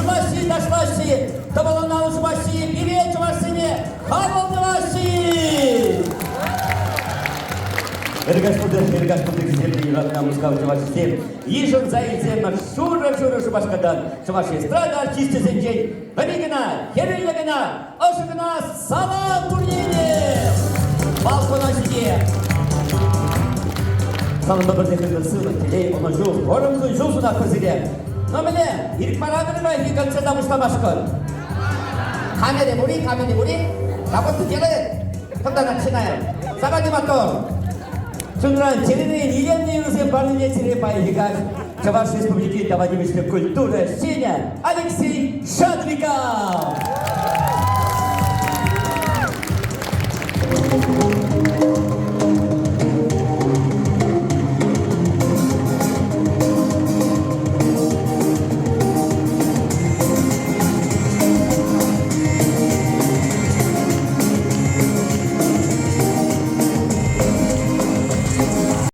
Чувашские, то было на Чувашские, привет, Чувашские, холодные Чувашские! Господи, земли, родная музыка Чувашские, ежем заильзем, шура Чувашкадан, Чувашские эстрада, артисты зенчей, Вамигина, Херильягина, Ошигина, салам турнире! Балкона сиде! Салам добрых сылых телей, он жил, гором жил сюда в Бразилии. Но мне, и параметры и концерта муштамашкон. Камере бури, работу делает, когда начинаем. Загоди мотор. Чунран, череные, неленные русские парни, череные поехали. Чувашской республики, доводимости культуры, Сеня, Алексей Шадриков.